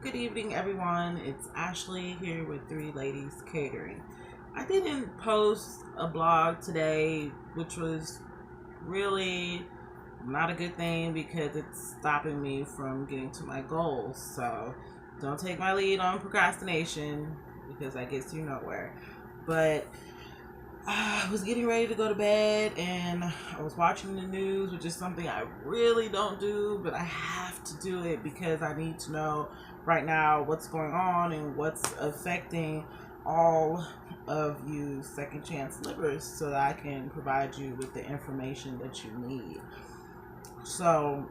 Good evening, everyone. It's Ashley here with Three Ladies Catering. I didn't post a blog today, which was really not a good thing because it's stopping me from getting to my goals. So don't take my lead on procrastination because that gets you nowhere. But I was getting ready to go to bed and I was watching the news, which is something I really don't do, but I have to do it because I need to know right now what's going on and what's affecting all of you second chance livers so that I can provide you with the information that you need. So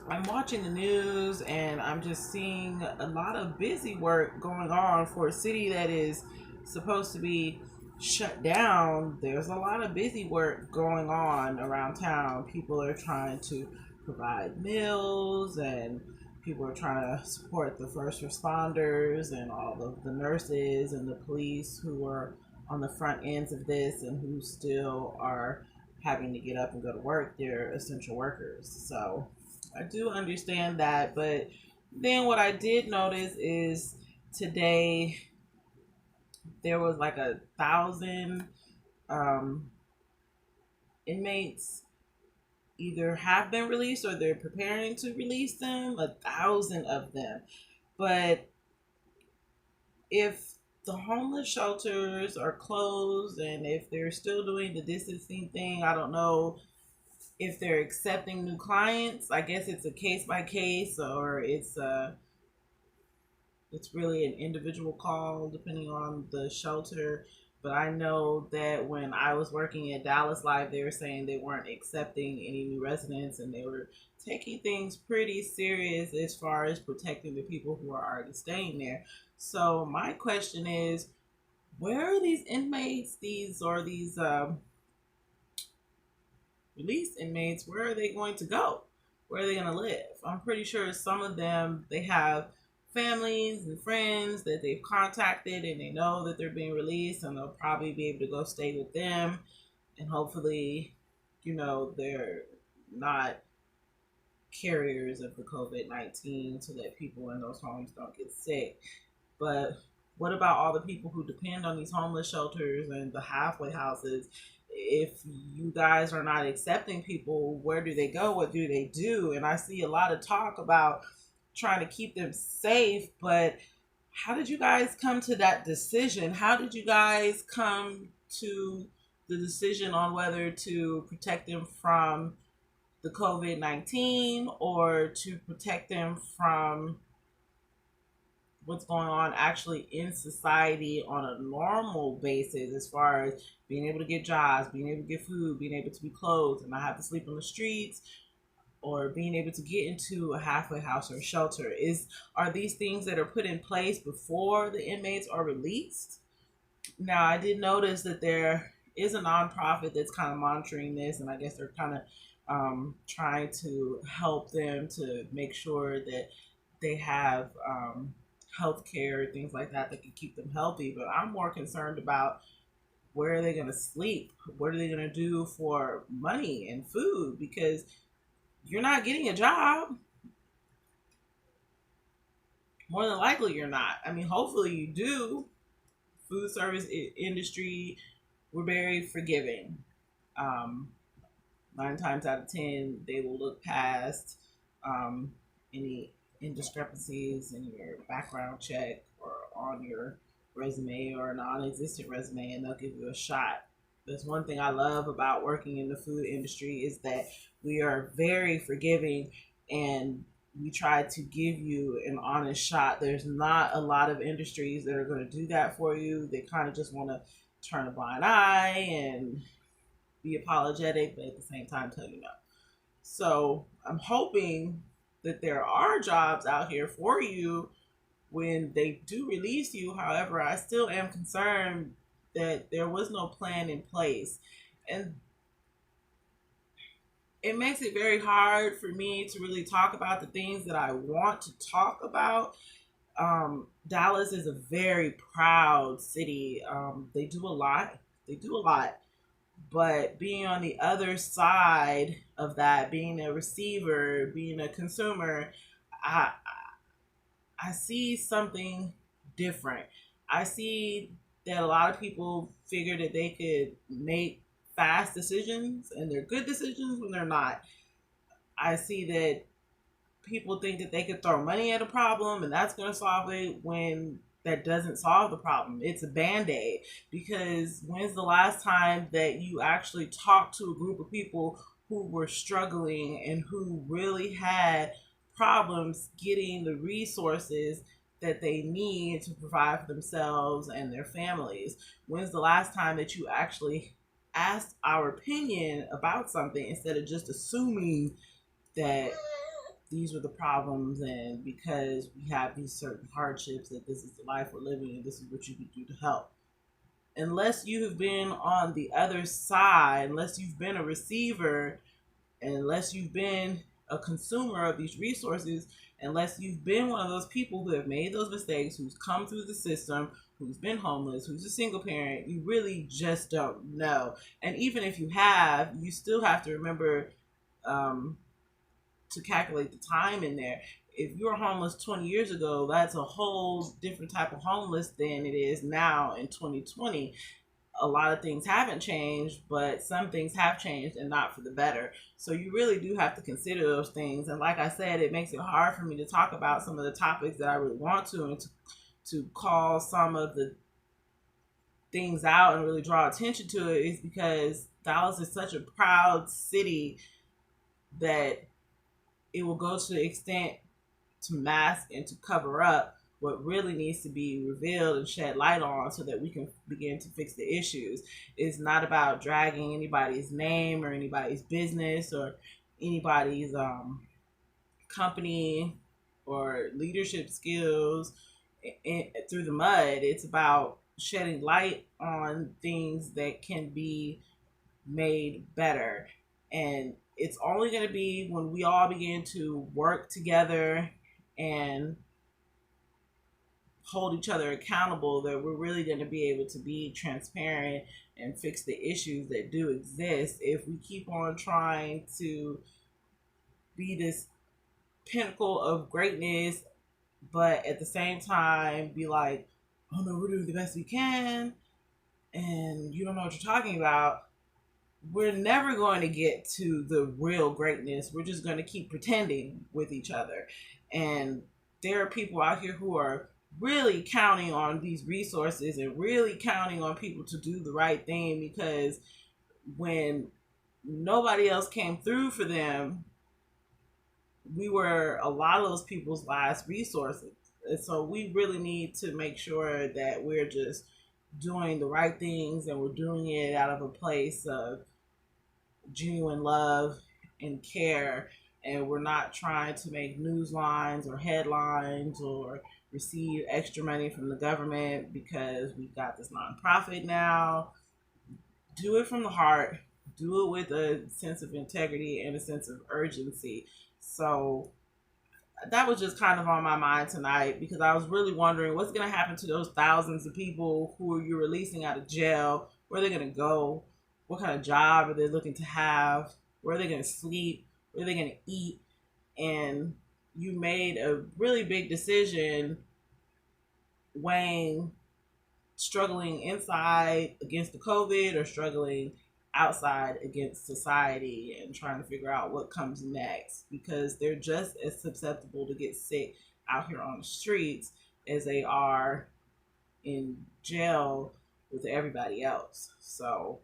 I'm watching the news and I'm just seeing a lot of busy work going on for a city that is supposed to be shut down. There's a lot of busy work going on around town. People are trying to provide meals and people are trying to support the first responders and all of the nurses and the police who are on the front ends of this and who still are having to get up and go to work. They're essential workers. So I do understand that, but then what I did notice is today there was like 1,000 um, inmates either have been released or they're preparing to release them. 1,000 of them, but if the homeless shelters are closed and if they're still doing the distancing thing, I don't know if they're accepting new clients. I guess it's a case by case or it's really an individual call depending on the shelter. But I know that when I was working at Dallas Live, they were saying they weren't accepting any new residents and they were taking things pretty serious as far as protecting the people who are already staying there. So my question is, where are these inmates, these released inmates, where are they going to go? Where are they going to live? I'm pretty sure some of them, they have families and friends that they've contacted and they know that they're being released and they'll probably be able to go stay with them. And hopefully, they're not carriers of the COVID-19 so that people in those homes don't get sick. But what about all the people who depend on these homeless shelters and the halfway houses? If you guys are not accepting people, where do they go? What do they do? And I see a lot of talk about trying to keep them safe, but how did you guys come to that decision? How did you guys come to the decision on whether to protect them from the COVID-19 or to protect them from what's going on actually in society on a normal basis, as far as being able to get jobs, being able to get food, being able to be clothed and not have to sleep on the streets, or being able to get into a halfway house or shelter? Are these things that are put in place before the inmates are released? Now, I did notice that there is a nonprofit that's kind of monitoring this, and I guess they're kind of trying to help them to make sure that they have health care, things like that can keep them healthy. But I'm more concerned about where are they going to sleep? What are they going to do for money and food? Because you're not getting a job. More than likely, you're not. I mean, hopefully you do. Food service industry, we're very forgiving. Um, 9 times out of 10, they will look past any indiscrepancies in your background check or on your resume or a non-existent resume, and they'll give you a shot. That's one thing I love about working in the food industry, is that we are very forgiving and we try to give you an honest shot. There's not a lot of industries that are going to do that for you. They kind of just want to turn a blind eye and be apologetic, but at the same time tell you no. So I'm hoping that there are jobs out here for you when they do release you. However, I still am concerned that there was no plan in place. And it makes it very hard for me to really talk about the things that I want to talk about. Dallas is a very proud city. They do a lot. They do a lot. But being on the other side of that, being a receiver, being a consumer, I I see something different. I see that a lot of people figure that they could make fast decisions and they're good decisions when they're not. I see that people think that they could throw money at a problem and that's going to solve it when that doesn't solve the problem. It's a band-aid, because when's the last time that you actually talked to a group of people who were struggling and who really had problems getting the resources that they need to provide for themselves and their families? When's the last time that you actually asked our opinion about something instead of just assuming that these were the problems, and because we have these certain hardships, that this is the life we're living and this is what you can do to help? Unless you have been on the other side, unless you've been a receiver, unless you've been a consumer of these resources, unless you've been one of those people who have made those mistakes, who's come through the system, who's been homeless, who's a single parent, you really just don't know. And even if you have, you still have to remember to calculate the time in there. If you were homeless 20 years ago, that's a whole different type of homeless than it is now in 2020. A lot of things haven't changed, but some things have changed and not for the better. So you really do have to consider those things. And like I said, it makes it hard for me to talk about some of the topics that I really want to, and to call some of the things out and really draw attention to it, is because Dallas is such a proud city that it will go to the extent to mask and to cover up what really needs to be revealed and shed light on, so that we can begin to fix the issues. It's not about dragging anybody's name or anybody's business or anybody's company or leadership skills through the mud. It's about shedding light on things that can be made better. And it's only going to be when we all begin to work together and hold each other accountable that we're really going to be able to be transparent and fix the issues that do exist. If we keep on trying to be this pinnacle of greatness, but at the same time be like, oh no, we're doing the best we can, and you don't know what you're talking about, we're never going to get to the real greatness. We're just going to keep pretending with each other. And there are people out here who are really counting on these resources and really counting on people to do the right thing, because when nobody else came through for them, we were a lot of those people's last resources. And so we really need to make sure that we're just doing the right things, and we're doing it out of a place of genuine love and care, and we're not trying to make news lines or headlines or receive extra money from the government because we've got this nonprofit now. Do it from the heart. Do it with a sense of integrity and a sense of urgency. So that was just kind of on my mind tonight, because I was really wondering what's going to happen to those thousands of people who you're releasing out of jail. Where are they going to go? What kind of job are they looking to have? Where are they going to sleep? Where are they going to eat? And you made a really big decision weighing struggling inside against the COVID or struggling outside against society, and trying to figure out what comes next, because they're just as susceptible to get sick out here on the streets as they are in jail with everybody else. So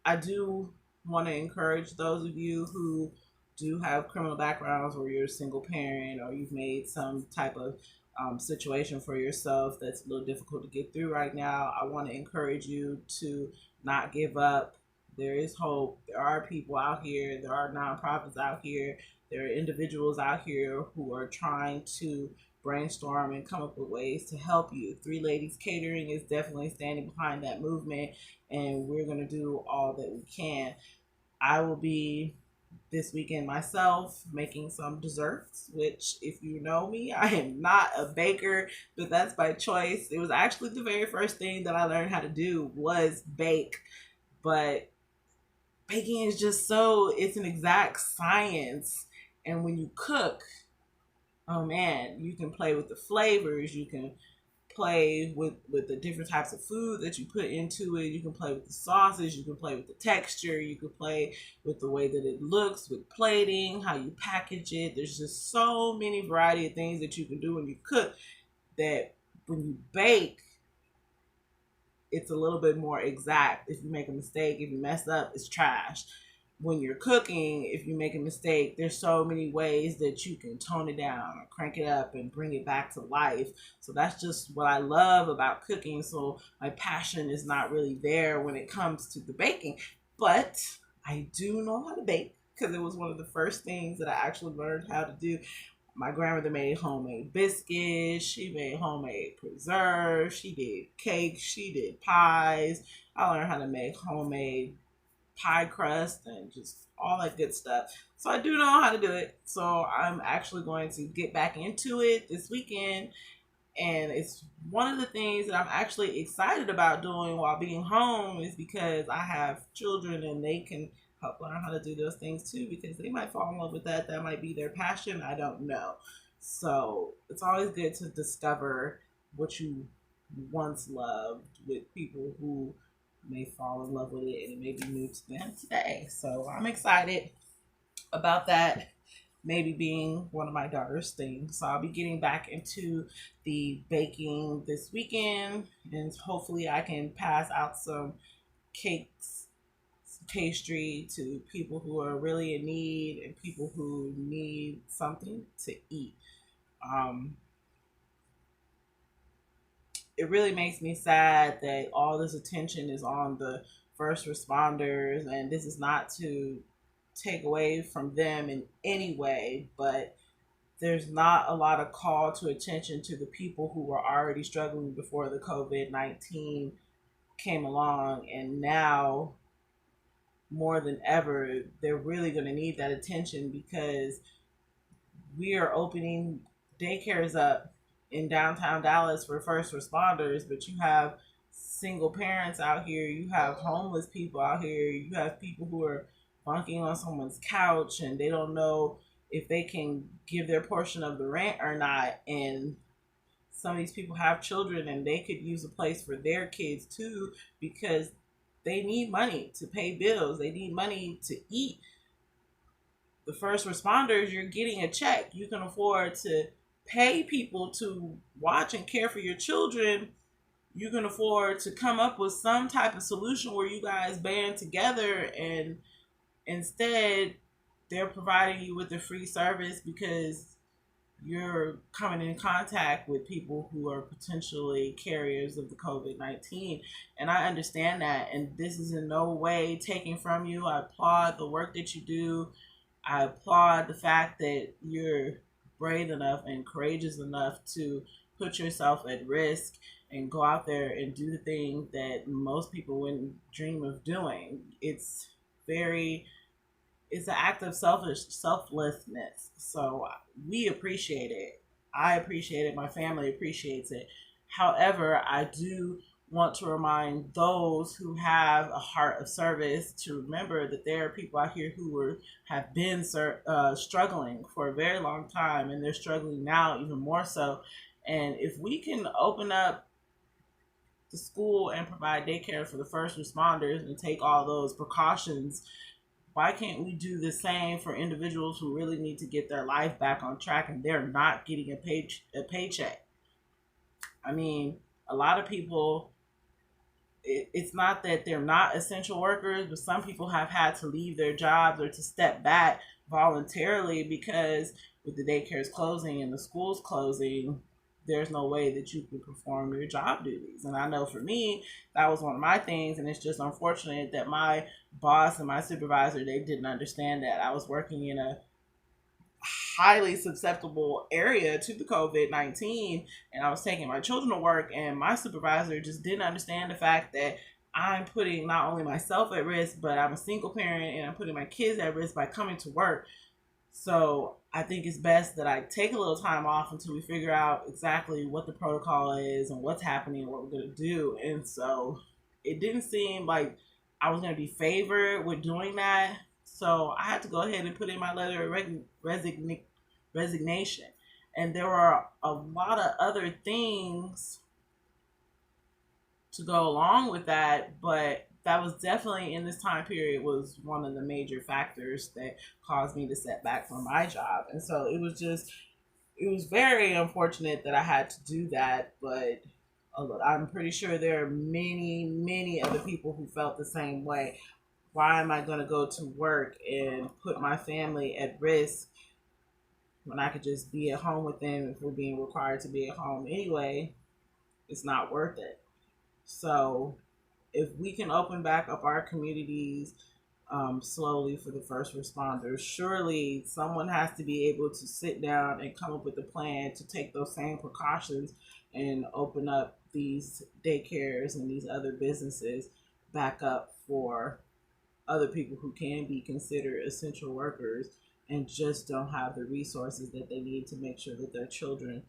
I do want to encourage those of you who do have criminal backgrounds, or you're a single parent, or you've made some type of situation for yourself that's a little difficult to get through right now. I want to encourage you to not give up. There is hope. There are people out here. There are nonprofits out here. There are individuals out here who are trying to brainstorm and come up with ways to help you. Three Ladies Catering is definitely standing behind that movement, and we're going to do all that we can. I will be this weekend myself making some desserts, which, if you know me, I am not a baker, but that's by choice. It was actually the very first thing that I learned how to do was bake, but baking is just it's an exact science. And when you cook, oh man, you can play with the flavors. You can play with the different types of food that you put into it. You can play with the sauces. You can play with the texture. You can play with the way that it looks, with plating, how you package it. There's just so many variety of things that you can do when you cook, that when you bake, it's a little bit more exact. If you make a mistake, if you mess up, it's trash. When you're cooking, if you make a mistake, there's so many ways that you can tone it down or crank it up and bring it back to life. So that's just what I love about cooking. So my passion is not really there when it comes to the baking, but I do know how to bake because it was one of the first things that I actually learned how to do. My grandmother made homemade biscuits. She made homemade preserves. She did cakes. She did pies. I learned how to make homemade pie crust and just all that good stuff. So I do know how to do it. So I'm actually going to get back into it this weekend. And it's one of the things that I'm actually excited about doing while being home, is because I have children and they can help learn how to do those things too, because they might fall in love with that. That might be their passion. I don't know. So it's always good to discover what you once loved with people who may fall in love with it and it may be new to them today. So I'm excited about that maybe being one of my daughter's things. So I'll be getting back into the baking this weekend, and hopefully I can pass out some cakes, some pastry to people who are really in need and people who need something to eat. Um, it really makes me sad that all this attention is on the first responders, and this is not to take away from them in any way, but there's not a lot of call to attention to the people who were already struggling before the COVID-19 came along, and now more than ever they're really going to need that attention, because we are opening daycares up in downtown Dallas for first responders, but you have single parents out here, you have homeless people out here, you have people who are bunking on someone's couch and they don't know if they can give their portion of the rent or not. And some of these people have children and they could use a place for their kids too, because they need money to pay bills, they need money to eat. The first responders, you're getting a check. You can afford to pay people to watch and care for your children. You can afford to come up with some type of solution where you guys band together, and instead they're providing you with a free service because you're coming in contact with people who are potentially carriers of the COVID-19. And I understand that, and this is in no way taking from you. I applaud the work that you do. I applaud the fact that you're brave enough and courageous enough to put yourself at risk and go out there and do the thing that most people wouldn't dream of doing. It's an act of selflessness. So we appreciate it. I appreciate it. My family appreciates it. However, I do want to remind those who have a heart of service to remember that there are people out here who have been struggling for a very long time, and they're struggling now even more so. And if we can open up the school and provide daycare for the first responders and take all those precautions, why can't we do the same for individuals who really need to get their life back on track and they're not getting a paycheck? I mean, a lot of people, it's not that they're not essential workers, but some people have had to leave their jobs or to step back voluntarily because with the daycares closing and the schools closing, there's no way that you can perform your job duties. And I know for me, that was one of my things, and it's just unfortunate that my boss and my supervisor, they didn't understand that. I was working in a highly susceptible area to the COVID-19, and I was taking my children to work, and my supervisor just didn't understand the fact that I'm putting not only myself at risk, but I'm a single parent and I'm putting my kids at risk by coming to work. So I think it's best that I take a little time off until we figure out exactly what the protocol is and what's happening and what we're going to do. And so it didn't seem like I was going to be favored with doing that. So I had to go ahead and put in my letter of resignation. And there were a lot of other things to go along with that, but that was definitely in this time period was one of the major factors that caused me to set back from my job. And so it was very unfortunate that I had to do that, but I'm pretty sure there are many other people who felt the same way. Why am I going to go to work and put my family at risk when I could just be at home with them if we're being required to be at home anyway? It's not worth it. So if we can open back up our communities slowly for the first responders, surely someone has to be able to sit down and come up with a plan to take those same precautions and open up these daycares and these other businesses back up for other people who can be considered essential workers and just don't have the resources that they need to make sure that their children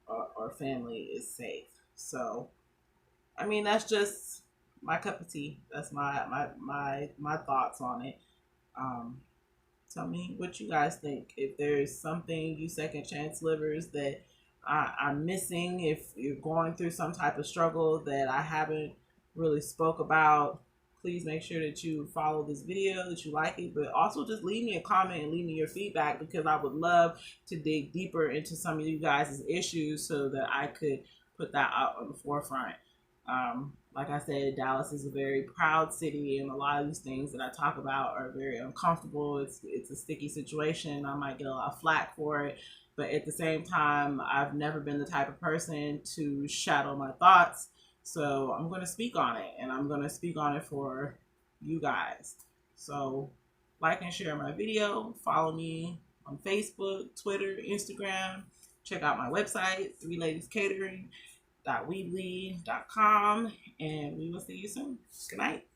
or family is safe. So I mean, that's just my cup of tea. That's my thoughts on it. Um, Tell me what you guys think. If there's something, you second chance livers, that I'm missing, if you're going through some type of struggle that I haven't really spoke about, please make sure that you follow this video, that you like it, but also just leave me a comment and leave me your feedback, because I would love to dig deeper into some of you guys' issues so that I could put that out on the forefront. Like I said, Dallas is a very proud city, and a lot of these things that I talk about are very uncomfortable. It's a sticky situation. I might get a lot of flack for it, but at the same time, I've never been the type of person to shadow my thoughts. So I'm going to speak on it, and I'm going to speak on it for you guys. So like and share my video. Follow me on Facebook, Twitter, Instagram. Check out my website, 3ladiescatering.weebly.com, and we will see you soon. Good night.